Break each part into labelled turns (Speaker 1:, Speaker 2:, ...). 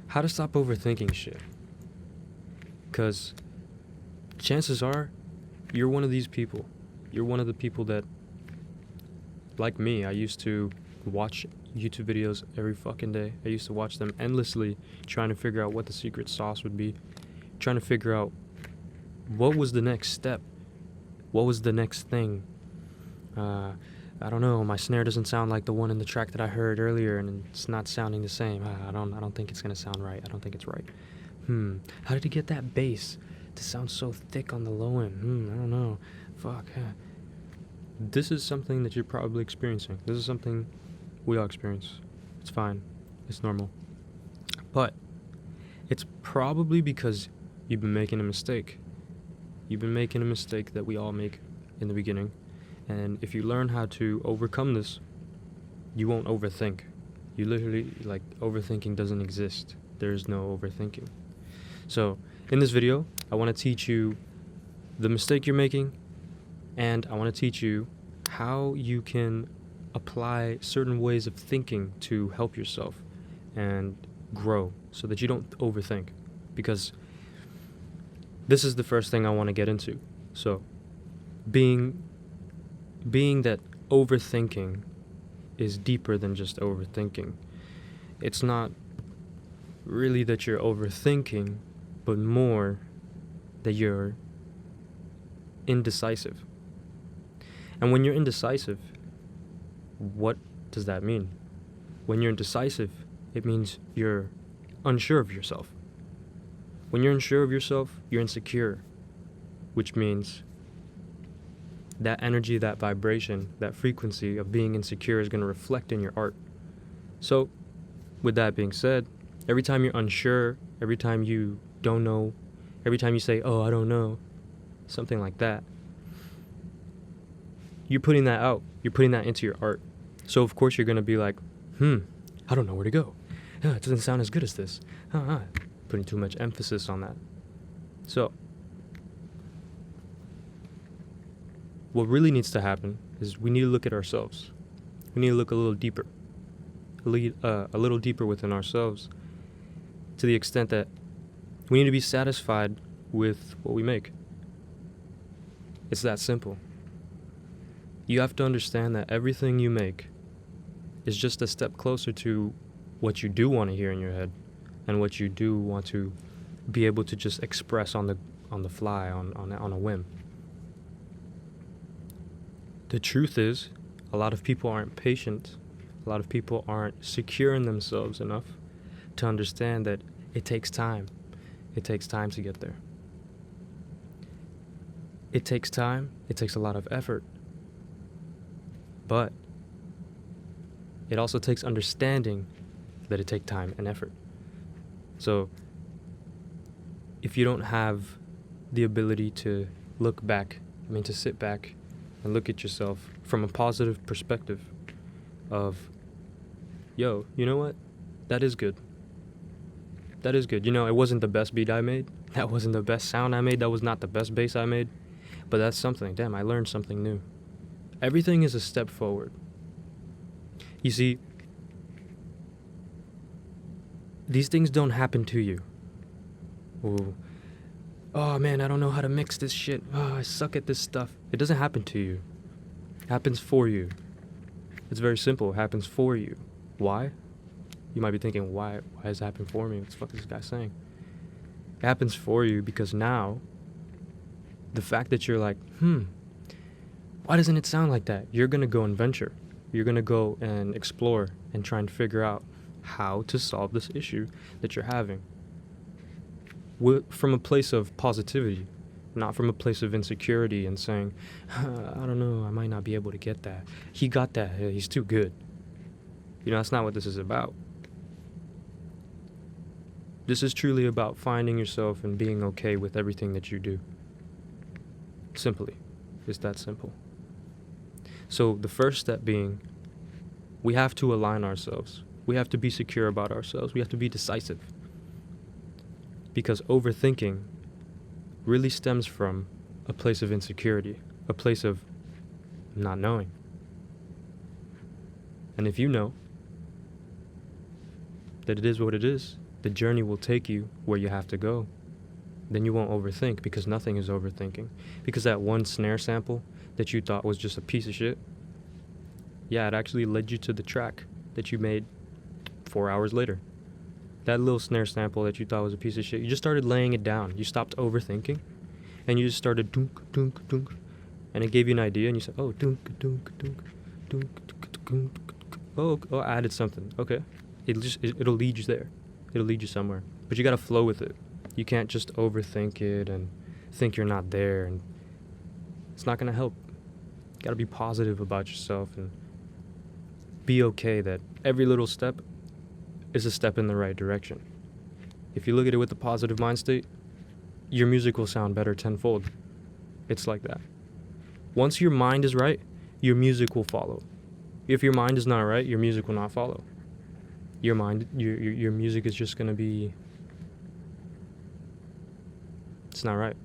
Speaker 1: how to stop overthinking shit. Because chances are you're one of these people. You're one of the people that, like me, I used to watch YouTube videos every fucking day. I used to watch them endlessly, trying to figure out what the secret sauce would be, trying to figure out what was the next step, what was the next thing. I don't know, my snare doesn't sound like the one in the track that I heard earlier, and it's not sounding the same. I don't think it's gonna sound right. I don't think it's right. How did he get that bass to sound so thick on the low end? I don't know. Fuck. This is something that you're probably experiencing. This is something we all experience. It's fine. It's normal. But it's probably because you've been making a mistake. You've been making a mistake that we all make in the beginning. And if you learn how to overcome this, you won't overthink. You literally, overthinking doesn't exist. There's no overthinking. So, in this video, I want to teach you the mistake you're making, and I want to teach you how you can apply certain ways of thinking to help yourself and grow so that you don't overthink. Because this is the first thing I want to get into. So, being that overthinking is deeper than just overthinking. It's not really that you're overthinking, but more that you're indecisive. And when you're indecisive, what does that mean? When you're indecisive, it means you're unsure of yourself. When you're unsure of yourself, you're insecure, which means that energy, that vibration, that frequency of being insecure is going to reflect in your art. So, with that being said, every time you're unsure, every time you don't know, every time you say, oh, I don't know, something like that, you're putting that out. You're putting that into your art. So, of course, you're going to be like, I don't know where to go. It doesn't sound as good as this. Putting too much emphasis on that. So, what really needs to happen is we need to look at ourselves. We need to look a little deeper. A little deeper within ourselves, to the extent that we need to be satisfied with what we make. It's that simple. You have to understand that everything you make is just a step closer to what you do want to hear in your head, and what you do want to be able to just express on the fly, on a whim. The truth is, a lot of people aren't patient. A lot of people aren't secure in themselves enough to understand that it takes time. It takes time to get there. It takes time. It takes a lot of effort. But it also takes understanding that it takes time and effort. So if you don't have the ability to to sit back and look at yourself from a positive perspective of, yo, you know what? That is good. That is good. You know, it wasn't the best beat I made. That wasn't the best sound I made. That was not the best bass I made. But that's something. Damn, I learned something new. Everything is a step forward. You see, these things don't happen to you. Ooh. Oh man, I don't know how to mix this shit. Oh, I suck at this stuff. It doesn't happen to you. It happens for you. It's very simple. It happens for you. Why? You might be thinking, why does it happen for me? What the fuck is this guy saying? It happens for you because now, the fact that you're like, why doesn't it sound like that? You're going to go and venture. You're going to go and explore and try and figure out how to solve this issue that you're having. From a place of positivity, not from a place of insecurity and saying, I don't know, I might not be able to get that. He got that. He's too good. You know, that's not what this is about. This is truly about finding yourself and being okay with everything that you do. Simply. It's that simple. So the first step being, we have to align ourselves. We have to be secure about ourselves. We have to be decisive. Because overthinking really stems from a place of insecurity, a place of not knowing. And if you know that it is what it is, the journey will take you where you have to go, then you won't overthink, because nothing is overthinking. Because that one snare sample that you thought was just a piece of shit, yeah, it actually led you to the track that you made 4 hours later. That little snare sample that you thought was a piece of shit, you just started laying it down. You stopped overthinking, and you just started dunk, dunk, dunk, and it gave you an idea, and you said, oh, dunk, dunk, dunk, dunk, dunk, dunk. Oh, I added something. Okay. It'll lead you there. It'll lead you somewhere. But you gotta flow with it. You can't just overthink it and think you're not there, and it's not gonna help. You gotta be positive about yourself and be okay that every little step is a step in the right direction. If you look at it with a positive mind state, your music will sound better tenfold. It's like that. Once your mind is right, your music will follow. If your mind is not right, your music will not follow. Your music is just gonna be, it's not right.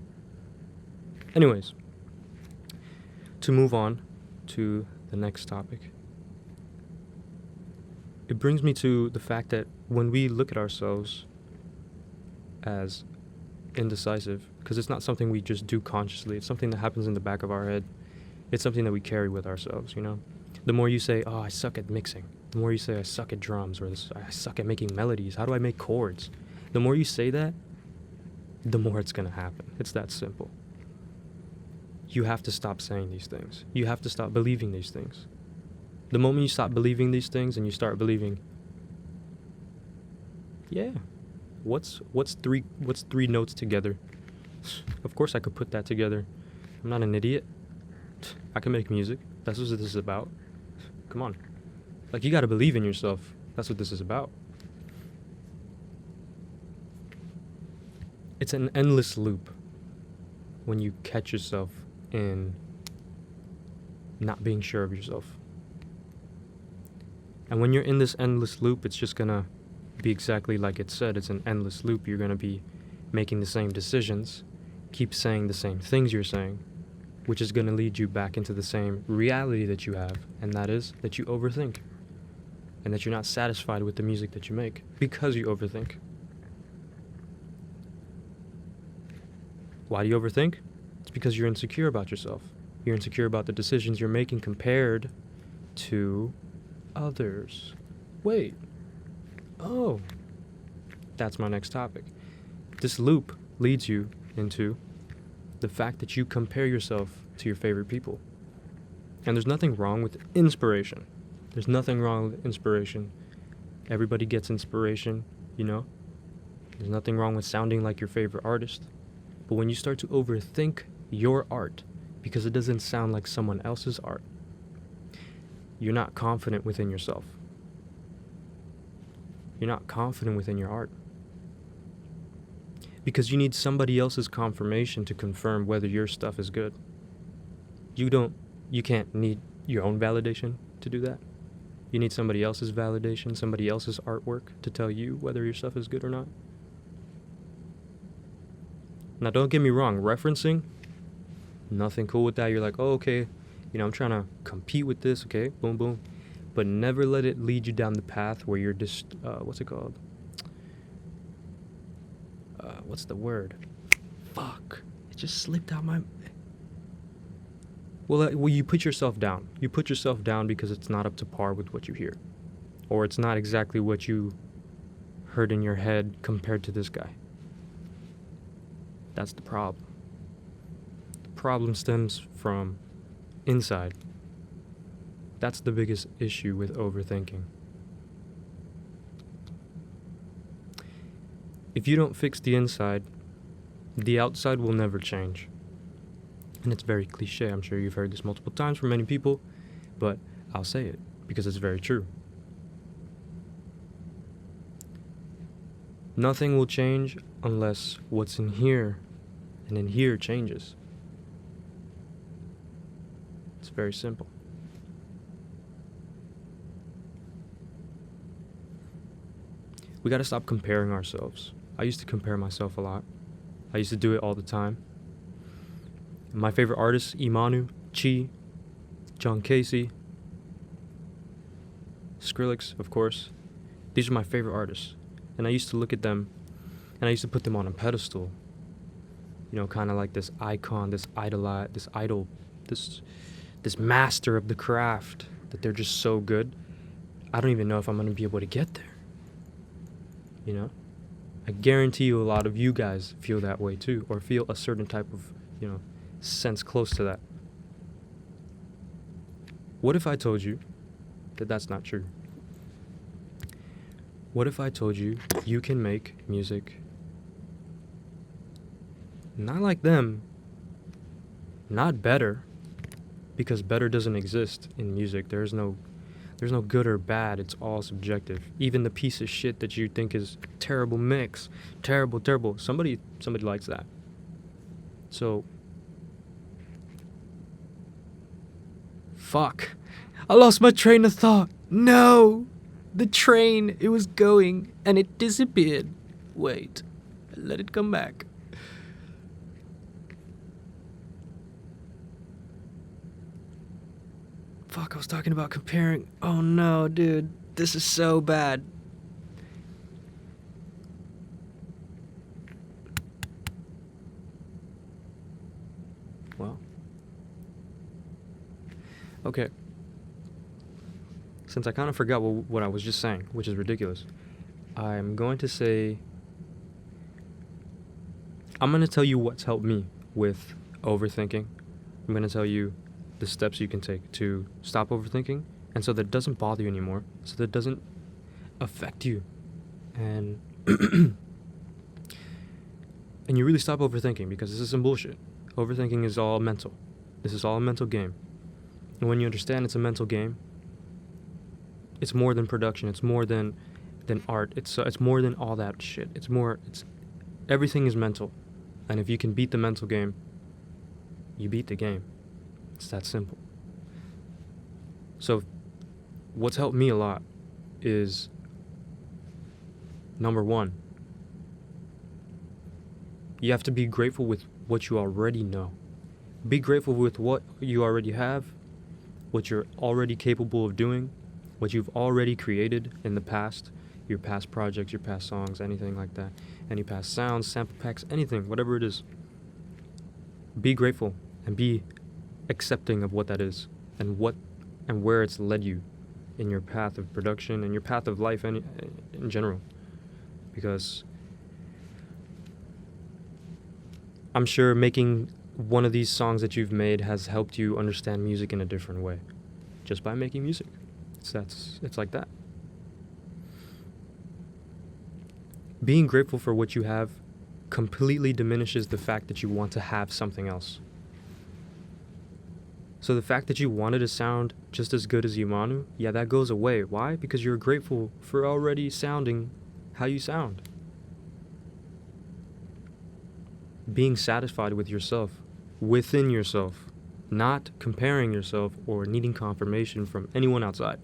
Speaker 1: Anyways, to move on to the next topic, it brings me to the fact that when we look at ourselves as indecisive, because it's not something we just do consciously, it's something that happens in the back of our head. It's something that we carry with ourselves, you know? The more you say, oh, I suck at mixing. The more you say, I suck at drums, or I suck at making melodies. How do I make chords? The more you say that, the more it's going to happen. It's that simple. You have to stop saying these things. You have to stop believing these things. The moment you stop believing these things and you start believing, yeah, what's three notes together? Of course I could put that together. I'm not an idiot. I can make music. That's what this is about. Come on. Like, you gotta believe in yourself. That's what this is about. It's an endless loop when you catch yourself in not being sure of yourself. And when you're in this endless loop, it's just gonna be exactly like it said. It's an endless loop. You're gonna be making the same decisions, keep saying the same things you're saying, which is gonna lead you back into the same reality that you have, and that is that you overthink, and that you're not satisfied with the music that you make because you overthink. Why do you overthink? It's because you're insecure about yourself. You're insecure about the decisions you're making compared to others. Wait. Oh. That's my next topic. This loop leads you into the fact that you compare yourself to your favorite people. And there's nothing wrong with inspiration. There's nothing wrong with inspiration. Everybody gets inspiration, you know? There's nothing wrong with sounding like your favorite artist. But when you start to overthink your art because it doesn't sound like someone else's art, you're not confident within yourself. You're not confident within your art. Because you need somebody else's confirmation to confirm whether your stuff is good. You can't need your own validation to do that. You need somebody else's validation, somebody else's artwork to tell you whether your stuff is good or not. Now, don't get me wrong, referencing, nothing cool with that. You're like, oh, okay, I'm trying to compete with this, okay, boom, boom. But never let it lead you down the path where you're just, what's it called? What's the word? Fuck. It just slipped out my... Well, you put yourself down. You put yourself down because it's not up to par with what you hear. Or it's not exactly what you heard in your head compared to this guy. That's the problem. The problem stems from inside. That's the biggest issue with overthinking. If you don't fix the inside, the outside will never change. And it's very cliche. I'm sure you've heard this multiple times from many people, but I'll say it because it's very true. Nothing will change unless what's in here and in here changes. It's very simple. We gotta stop comparing ourselves. I used to compare myself a lot. I used to do it all the time. My favorite artists, Imanu, Chi, John Casey, Skrillex, of course. These are my favorite artists. And I used to look at them, and I used to put them on a pedestal. You know, kind of like this icon, this idol, this master of the craft, that they're just so good. I don't even know if I'm going to be able to get there. You know? I guarantee you a lot of you guys feel that way too, or feel a certain type of, you know, sense close to that. What if I told you that that's not true? What if I told you you can make music not like them, not better, because better doesn't exist in music. There's no good or bad. It's all subjective. Even the piece of shit that you think is terrible mix, terrible. Somebody likes that. So, fuck. I lost my train of thought. No, the train. It was going and it disappeared. Wait, let it come back. Fuck, I was talking about comparing. Oh no, dude. This is so bad. Well. Okay. Since I kind of forgot what I was just saying, which is ridiculous, I'm going to say... I'm going to tell you what's helped me with overthinking. I'm going to tell you the steps you can take to stop overthinking, and so that it doesn't bother you anymore, so that it doesn't affect you, and and you really stop overthinking, because this is some bullshit. Overthinking is all mental. This is all a mental game. And when you understand it's a mental game, it's more than production, it's more than art, it's more than all that shit. It's everything is mental. And if you can beat the mental game, you beat the game. It's that simple. So, what's helped me a lot is, number one, you have to be grateful with what you already know. Be grateful with what you already have, what you're already capable of doing, what you've already created in the past, your past projects, your past songs, anything like that, any past sounds, sample packs, anything, whatever it is. Be grateful and be accepting of what that is, and where it's led you in your path of production and your path of life in general. Because I'm sure making one of these songs that you've made has helped you understand music in a different way, just by making music. It's like that. Being grateful for what you have completely diminishes the fact that you want to have something else. So the fact that you wanted to sound just as good as you want to, yeah, that goes away. Why? Because you're grateful for already sounding how you sound. Being satisfied with yourself, within yourself, not comparing yourself or needing confirmation from anyone outside.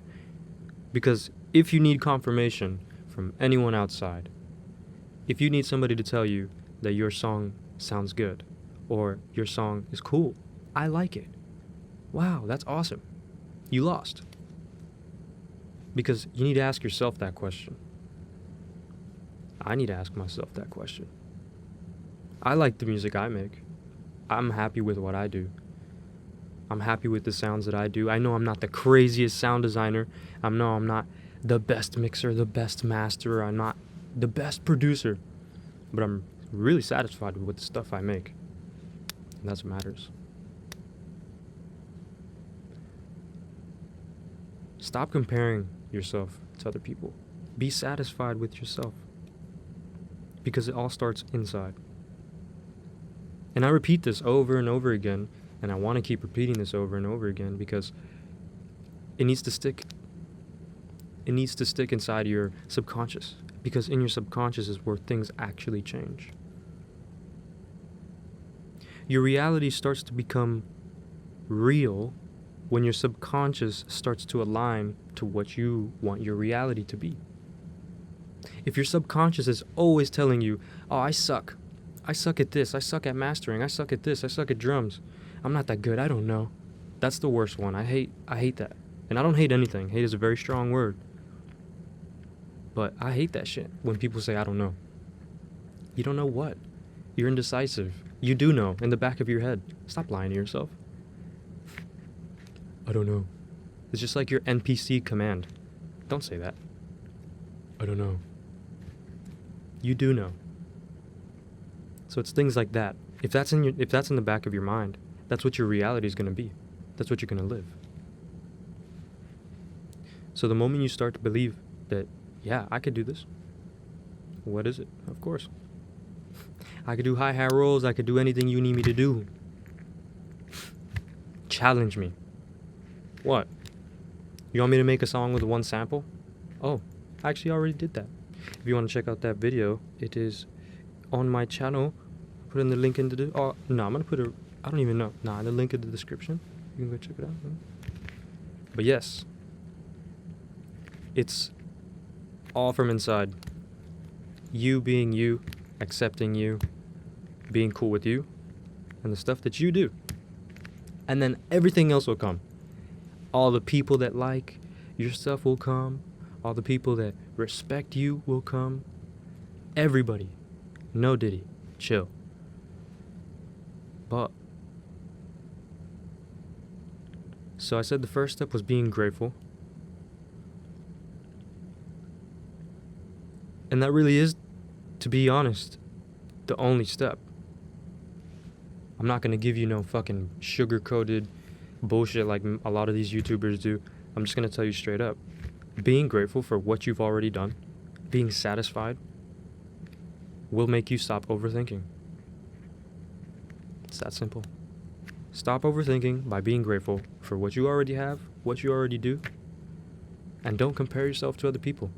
Speaker 1: Because if you need confirmation from anyone outside, if you need somebody to tell you that your song sounds good, or your song is cool, I like it, wow, that's awesome, you lost. Because you need to ask yourself that question. I need to ask myself that question. I like the music I make. I'm happy with what I do. I'm happy with the sounds that I do. I know I'm not the craziest sound designer. I know I'm not the best mixer, the best masterer. I'm not the best producer. But I'm really satisfied with the stuff I make. And that's what matters. Stop comparing yourself to other people. Be satisfied with yourself. Because it all starts inside. And I repeat this over and over again, and I want to keep repeating this over and over again because it needs to stick. It needs to stick inside your subconscious, because in your subconscious is where things actually change. Your reality starts to become real when your subconscious starts to align to what you want your reality to be. If your subconscious is always telling you, oh, I suck at this, I suck at mastering, I suck at this, I suck at drums, I'm not that good, I don't know. That's the worst one. I hate that. And I don't hate anything. Hate is a very strong word. But I hate that shit when people say, I don't know. You don't know what? You're indecisive. You do know in the back of your head. Stop lying to yourself. I don't know. It's just like your NPC command. Don't say that. I don't know. You do know. So it's things like that. If that's in the back of your mind, that's what your reality is going to be. That's what you're going to live. So the moment you start to believe that, yeah, I could do this. What is it? Of course. I could do high rolls. I could do anything you need me to do. Challenge me. What? You want me to make a song with one sample? Oh, I actually already did that. If you want to check out that video, it is on my channel. Put in the link in the... Oh, no, I'm going to put I don't even know. Nah, the link in the description. You can go check it out. But yes. It's all from inside. You being you, accepting you, being cool with you, and the stuff that you do. And then everything else will come. All the people that like your stuff will come. All the people that respect you will come. Everybody. No Diddy. Chill. But so I said the first step was being grateful. And that really is, to be honest, the only step. I'm not going to give you no fucking sugar-coated bullshit like a lot of these YouTubers do. I'm just going to tell you straight up. Being grateful for what you've already done, being satisfied, will make you stop overthinking. It's that simple. Stop overthinking by being grateful for what you already have, what you already do, and don't compare yourself to other people.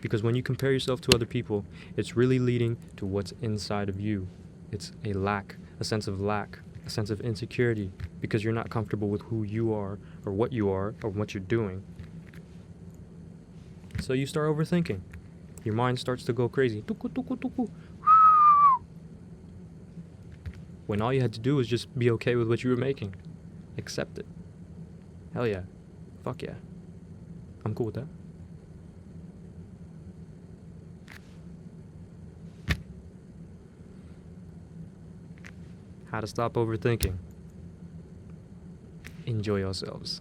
Speaker 1: Because when you compare yourself to other people, it's really leading to what's inside of you. It's a lack, a sense of lack, a sense of insecurity, because you're not comfortable with who you are, or what you're doing. So you start overthinking. Your mind starts to go crazy. When all you had to do was just be okay with what you were making. Accept it. Hell yeah. Fuck yeah. I'm cool with that. How to stop overthinking. Enjoy yourselves.